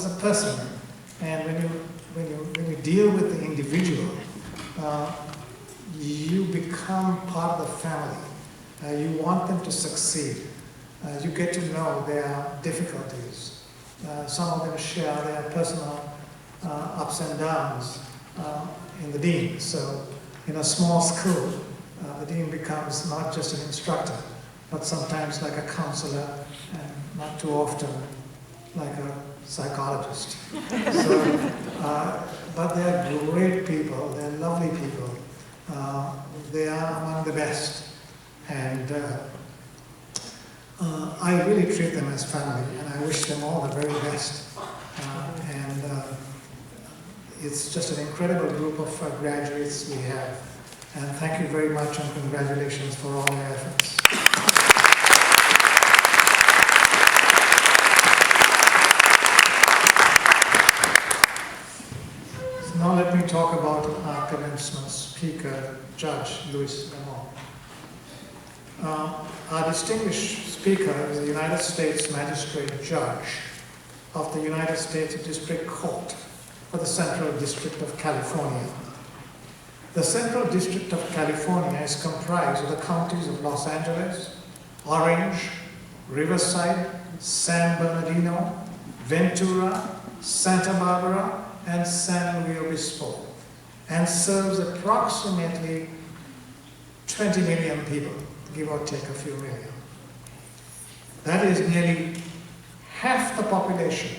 as a person. And when you deal with the individual, you become part of the family. You want them to succeed. You get to know their difficulties. Some of them share their personal ups and downs in the dean. So in a small school, the dean becomes not just an instructor, but sometimes like a counselor, and not too often like a psychologist. So, but they're great people, they're lovely people. They are among the best. And I really treat them as family, and I wish them all the very best. It's just an incredible group of graduates we have. And thank you very much, and congratulations for all your efforts. So now let me talk about our commencement speaker, Judge Lengsricha-em. Our distinguished speaker is the United States Magistrate Judge of the United States District Court for the Central District of California. The Central District of California is comprised of the counties of Los Angeles, Orange, Riverside, San Bernardino, Ventura, Santa Barbara, and San Luis Obispo, and serves approximately 20 million people, give or take a few million. That is nearly half the population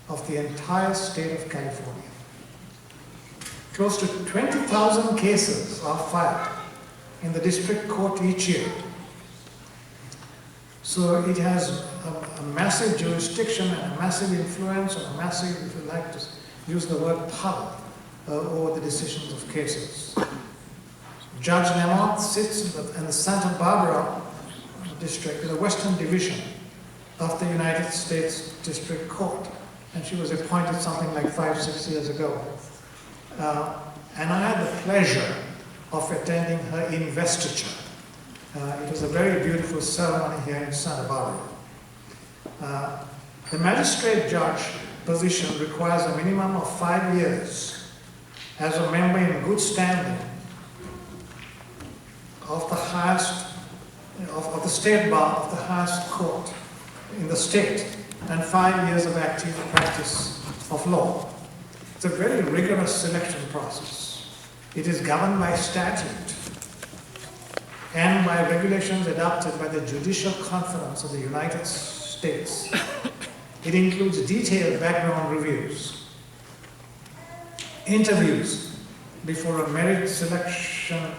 of the entire state of California. Close to 20,000 cases are filed in the district court each year. So it has a massive jurisdiction and a massive influence and a massive, if you like to use the word, power over the decisions of cases. Judge Lamont sits in the Santa Barbara district, in the Western Division of the United States District Court. And she was appointed something like 5-6 years ago. And I had the pleasure of attending her investiture. It was a very beautiful ceremony here in Santa Barbara. The magistrate judge position requires a minimum of 5 years as a member in good standing of the highest, of the state bar of the highest court in the state, and 5 years of active practice of law. It's a very rigorous selection process. It is governed by statute and by regulations adopted by the Judicial Conference of the United States. It includes detailed background reviews, interviews before a merit selection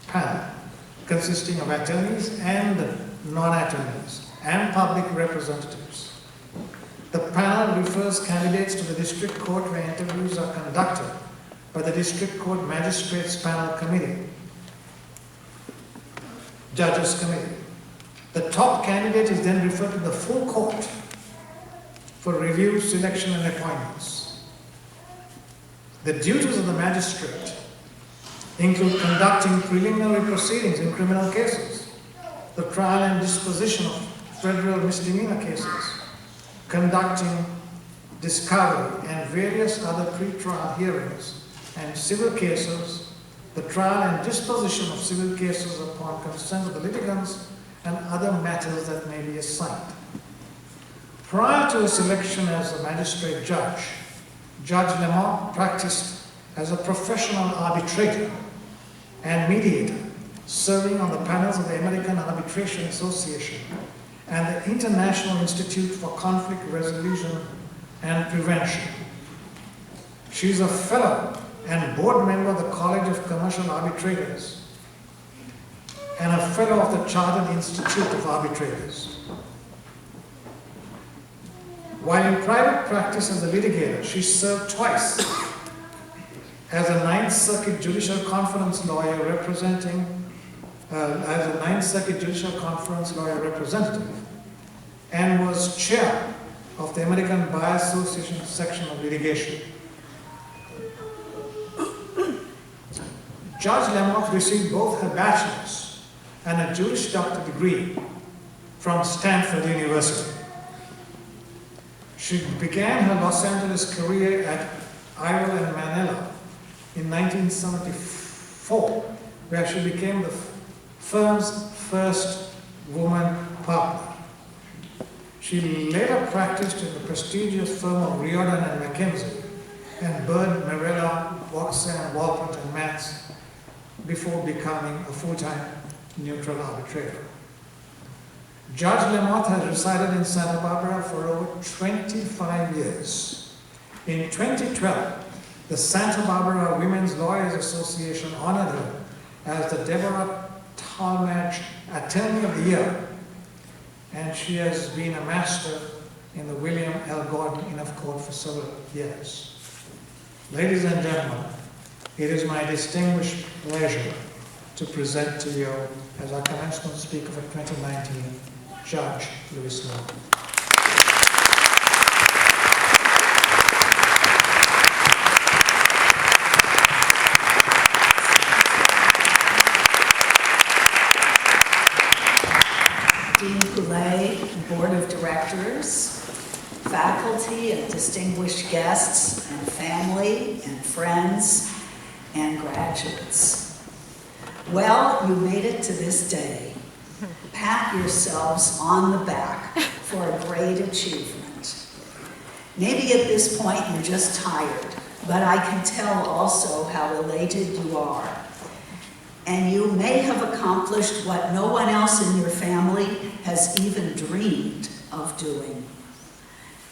panel consisting of attorneys and non-attorneys and public representatives. The panel refers candidates to the district court where interviews are conducted by the district court magistrates panel committee, judges committee. The top candidate is then referred to the full court for review, selection, and appointments. The duties of the magistrate include conducting preliminary proceedings in criminal cases, the trial and disposition of federal misdemeanor cases, conducting discovery and various other pre-trial hearings and civil cases, the trial and disposition of civil cases upon consent of the litigants, and other matters that may be assigned. Prior to his selection as a magistrate judge, Judge Lamont practiced as a professional arbitrator and mediator, serving on the panels of the American Arbitration Association and the International Institute for Conflict Resolution and Prevention. She is a fellow and board member of the College of Commercial Arbitrators and a fellow of the Chartered Institute of Arbitrators. While in private practice as a litigator, she served twice as a Ninth Circuit Judicial Conference lawyer representing, as a Ninth Circuit Judicial Conference lawyer representative, and was chair of the American Bar Association section of litigation. Judge Lamont received both her bachelor's and a Juris Doctor degree from Stanford University. She began her Los Angeles career at Iral and Manila in 1974, where she became the firm's first woman partner. She later practiced in the prestigious firm of Riordan and McKinsey and Bird, Marella, Watson, Walpert and Matz before becoming a full-time neutral arbitrator. Judge Lamotte has resided in Santa Barbara for over 25 years. In 2012, the Santa Barbara Women's Lawyers Association honored her as the Deborah Talmadge Attorney of the Year, and she has been a master in the William L. Gordon Enough Court for several years. Ladies and gentlemen, it is my distinguished pleasure to present to you as our commencement speaker for 2019, Judge Louis Lowe. Dean Poulet, Board of Directors, faculty and distinguished guests, and family and friends and graduates. Well, you made it to this day. Pat yourselves on the back for a great achievement. Maybe at this point you're just tired, but I can tell also how elated you are. And you may have accomplished what no one else in your family has even dreamed of doing.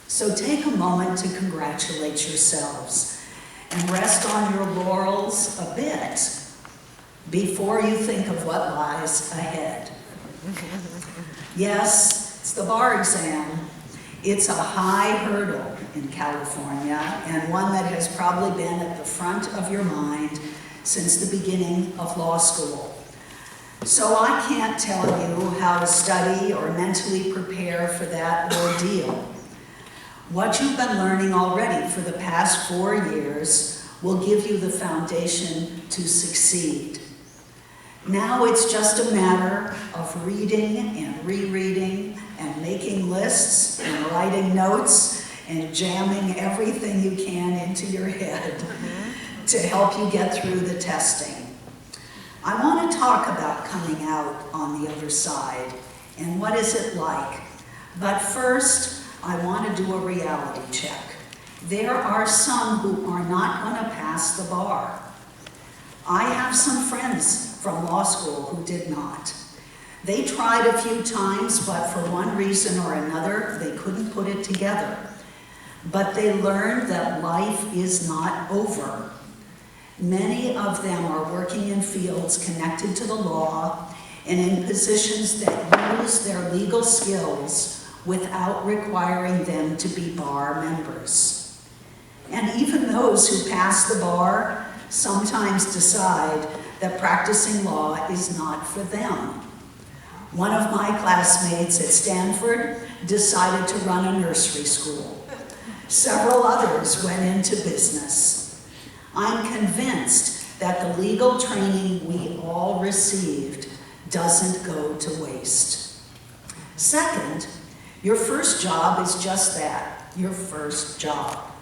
So take a moment to congratulate yourselves and rest on your laurels a bit before you think of what lies ahead. Yes, it's the bar exam. It's a high hurdle in California, and one that has probably been at the front of your mind since the beginning of law school. So I can't tell you how to study or mentally prepare for that ordeal. What you've been learning already for the past 4 years will give you the foundation to succeed. Now it's just a matter of reading and rereading and making lists and writing notes and jamming everything you can into your head to help you get through the testing. I want to talk about coming out on the other side and what is it like. But first, I want to do a reality check. There are some who are not going to pass the bar. I have some friends from law school who did not. They tried a few times, but for one reason or another, they couldn't put it together. But they learned that life is not over. Many of them are working in fields connected to the law and in positions that use their legal skills without requiring them to be bar members. And even those who pass the bar sometimes decide that practicing law is not for them. One of my classmates at Stanford decided to run a nursery school. Several others went into business. I'm convinced that the legal training we all received doesn't go to waste. Second, your first job is just that, your first job.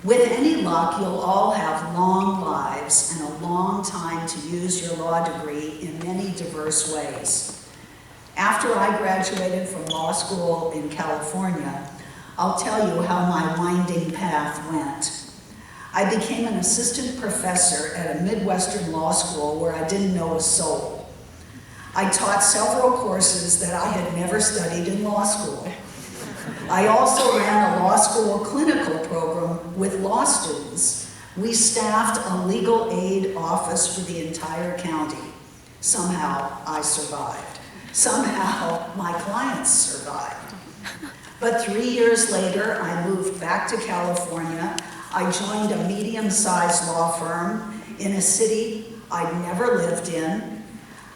With any luck, you'll all have long lives and a long time to use your law degree in many diverse ways. After I graduated from law school in California, I'll tell you how my winding path went. I became an assistant professor at a Midwestern law school where I didn't know a soul. I taught several courses that I had never studied in law school. I also ran a law school clinical program with law students. We staffed a legal aid office for the entire county. Somehow I survived. Somehow my clients survived. But 3 years later, I moved back to California. I joined a medium-sized law firm in a city I'd never lived in.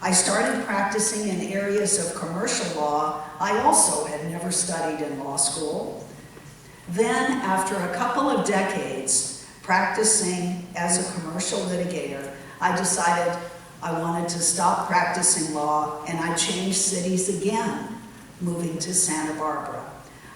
I started practicing in areas of commercial law I also had never studied in law school. Then, after a couple of decades practicing as a commercial litigator, I decided I wanted to stop practicing law, and I changed cities again, moving to Santa Barbara.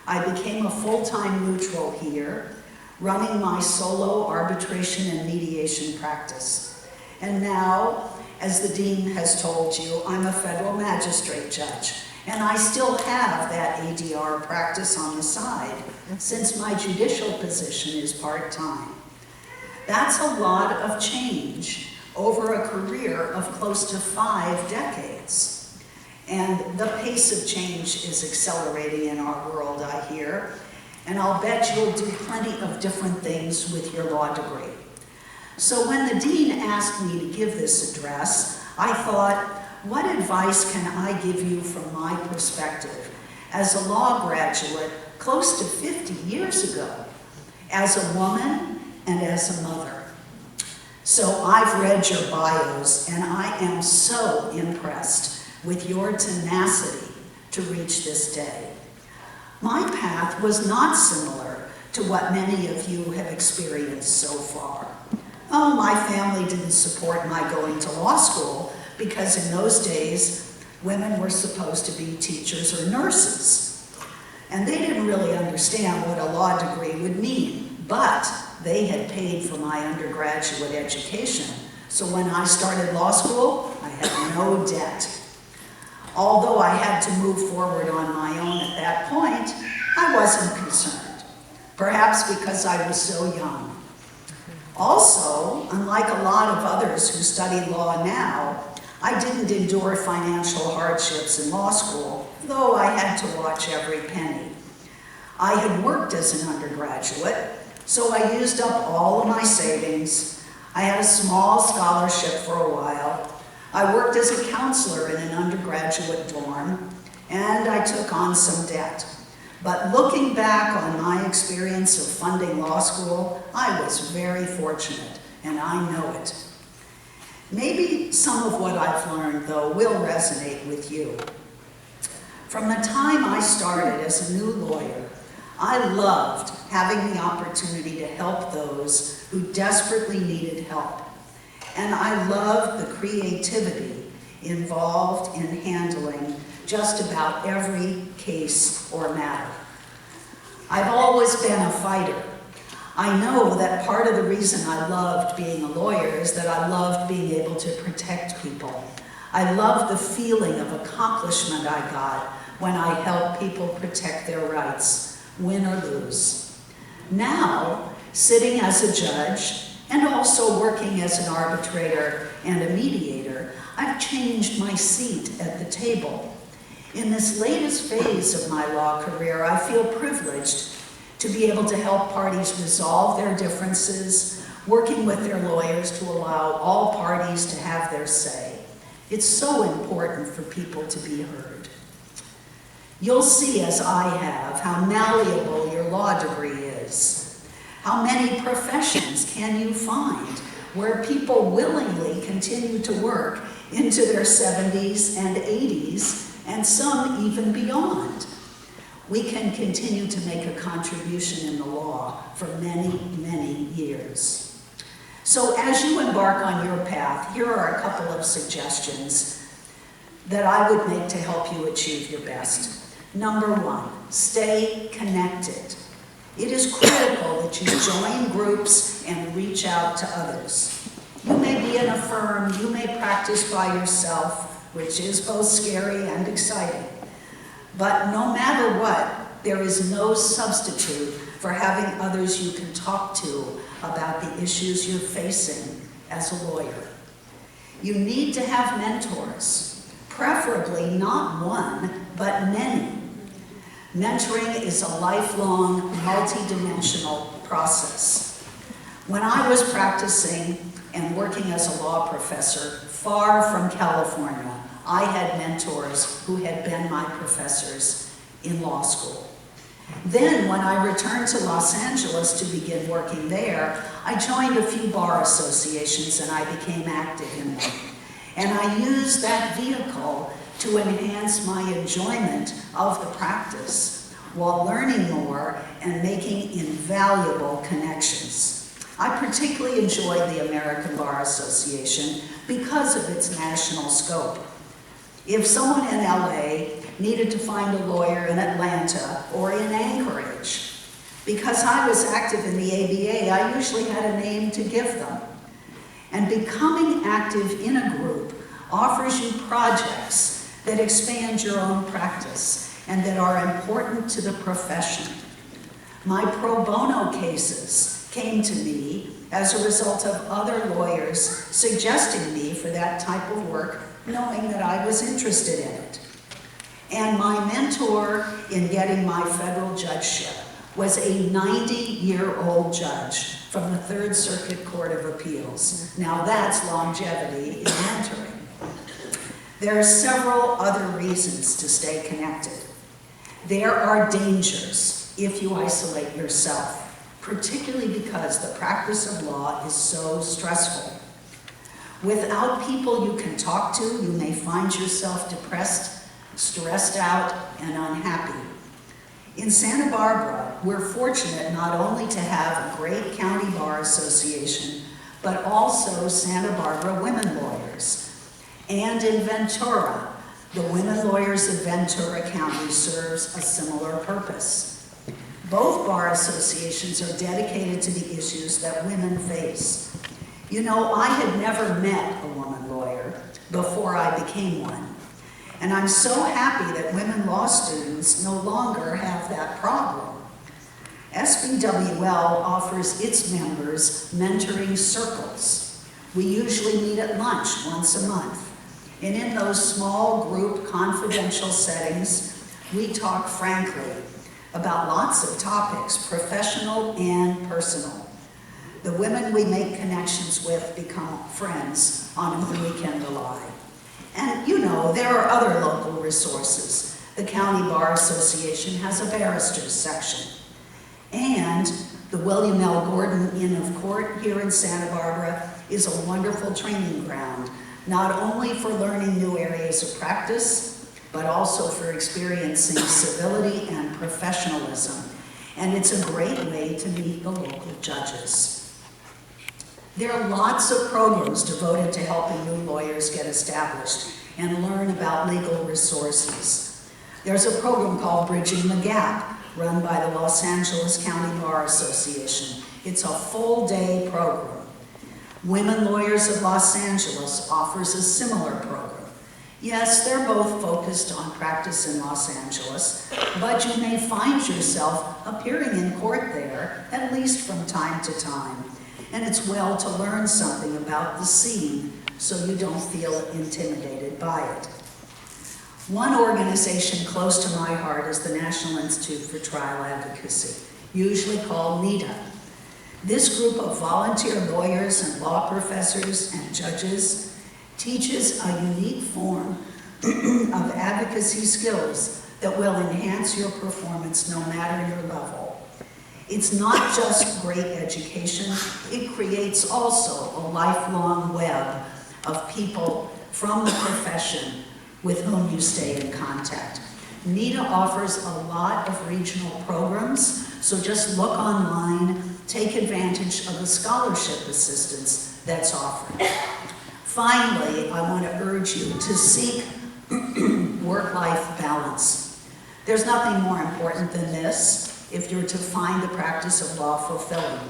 I became a full-time neutral here, running my solo arbitration and mediation practice. And now, as the dean has told you, I'm a federal magistrate judge, and I still have that ADR practice on the side, since my judicial position is part-time. That's a lot of change over a career of close to 5 decades. And the pace of change is accelerating in our world, I hear, and I'll bet you'll do plenty of different things with your law degree. So when the dean asked me to give this address, I thought, what advice can I give you from my perspective as a law graduate close to 50 years ago, as a woman and as a mother? So I've read your bios, and I am so impressed with your tenacity to reach this day. My path was not similar to what many of you have experienced so far. Oh, my family didn't support my going to law school because in those days, women were supposed to be teachers or nurses. And they didn't really understand what a law degree would mean, but they had paid for my undergraduate education. So when I started law school, I had no debt. Although I had to move forward on my own at that point, I wasn't concerned, perhaps because I was so young. Also, unlike a lot of others who study law now, I didn't endure financial hardships in law school, though I had to watch every penny. I had worked as an undergraduate, so I used up all of my savings. I had a small scholarship for a while. I worked as a counselor in an undergraduate dorm, and I took on some debt. But looking back on my experience of funding law school, I was very fortunate, and I know it. Maybe some of what I've learned, though, will resonate with you. From the time I started as a new lawyer, I loved having the opportunity to help those who desperately needed help. And I loved the creativity involved in handling just about every case or matter. I've always been a fighter. I know that part of the reason I loved being a lawyer is that I loved being able to protect people. I loved the feeling of accomplishment I got when I helped people protect their rights, win or lose. Now, sitting as a judge and also working as an arbitrator and a mediator, I've changed my seat at the table. In this latest phase of my law career, I feel privileged to be able to help parties resolve their differences, working with their lawyers to allow all parties to have their say. It's so important for people to be heard. You'll see, as I have, how malleable your law degree is. How many professions can you find where people willingly continue to work into their 70s and 80s, and some even beyond? We can continue to make a contribution in the law for many, many years. So as you embark on your path, here are a couple of suggestions that I would make to help you achieve your best. Number 1, stay connected. It is critical that you join groups and reach out to others. You may be in a firm, you may practice by yourself, which is both scary and exciting. But no matter what, there is no substitute for having others you can talk to about the issues you're facing as a lawyer. You need to have mentors, preferably not one, but many. Mentoring is a lifelong, multi-dimensional process. When I was practicing and working as a law professor far from California, I had mentors who had been my professors in law school. Then, when I returned to Los Angeles to begin working there, I joined a few bar associations and I became active in them. And I used that vehicle to enhance my enjoyment of the practice while learning more and making invaluable connections. I particularly enjoyed the American Bar Association because of its national scope. If someone in LA needed to find a lawyer in Atlanta or in Anchorage, because I was active in the ABA, I usually had a name to give them. And becoming active in a group offers you projects that expand your own practice and that are important to the profession. My pro bono cases came to me as a result of other lawyers suggesting me for that type of work, knowing that I was interested in it. And my mentor in getting my federal judgeship was a 90-year-old judge from the Third Circuit Court of Appeals. Now that's longevity in mentoring. There are several other reasons to stay connected. There are dangers if you isolate yourself, particularly because the practice of law is so stressful. Without people you can talk to, you may find yourself depressed, stressed out, and unhappy. In Santa Barbara, we're fortunate not only to have a great county bar association, but also Santa Barbara women lawyers. And in Ventura, the Women Lawyers of Ventura County serves a similar purpose. Both bar associations are dedicated to the issues that women face. You know, I had never met a woman lawyer before I became one. And I'm so happy that women law students no longer have that problem. SBWL offers its members mentoring circles. We usually meet at lunch once a month. And in those small group confidential settings, we talk frankly about lots of topics, professional and personal. The women we make connections with become friends on whom we can rely. And you know, there are other local resources. The County Bar Association has a barristers section. And the William L. Gordon Inn of Court here in Santa Barbara is a wonderful training ground, not only for learning new areas of practice, but also for experiencing civility and professionalism. And it's a great way to meet the local judges. There are lots of programs devoted to helping new lawyers get established and learn about legal resources. There's a program called Bridging the Gap, run by the Los Angeles County Bar Association. It's a full-day program. Women Lawyers of Los Angeles offers a similar program. Yes, they're both focused on practice in Los Angeles, but you may find yourself appearing in court there, at least from time to time. And it's well to learn something about the scene so you don't feel intimidated by it. One organization close to my heart is the National Institute for Trial Advocacy, usually called NITA. This group of volunteer lawyers and law professors and judges teaches a unique form of advocacy skills that will enhance your performance no matter your level. It's not just great education, it creates also a lifelong web of people from the profession with whom you stay in contact. NITA offers a lot of regional programs, so just look online, take advantage of the scholarship assistance that's offered. Finally, I want to urge you to seek work-life balance. There's nothing more important than this if you're to find the practice of law fulfilling.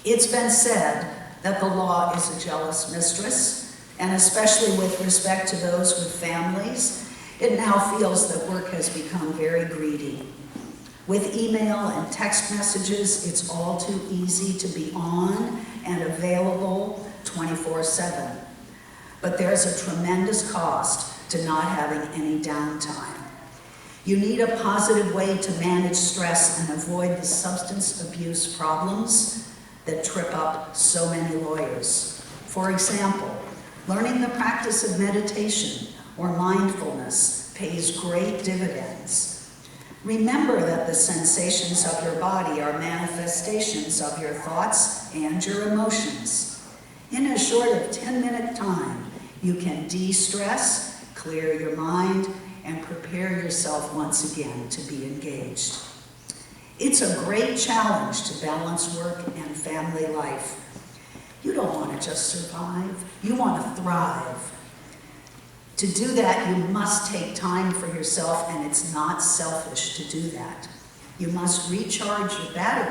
It's been said that the law is a jealous mistress, and especially with respect to those with families, it now feels that work has become very greedy. With email and text messages, it's all too easy to be on and available 24/7. But there's a tremendous cost to not having any downtime. You need a positive way to manage stress and avoid the substance abuse problems that trip up so many lawyers. For example, learning the practice of meditation or mindfulness pays great dividends. Remember that the sensations of your body are manifestations of your thoughts and your emotions. In a short of 10-minute time, you can de-stress, clear your mind, and prepare yourself once again to be engaged. It's a great challenge to balance work and family life. You don't want to just survive, you want to thrive. To do that, you must take time for yourself, and it's not selfish to do that. You must recharge your battery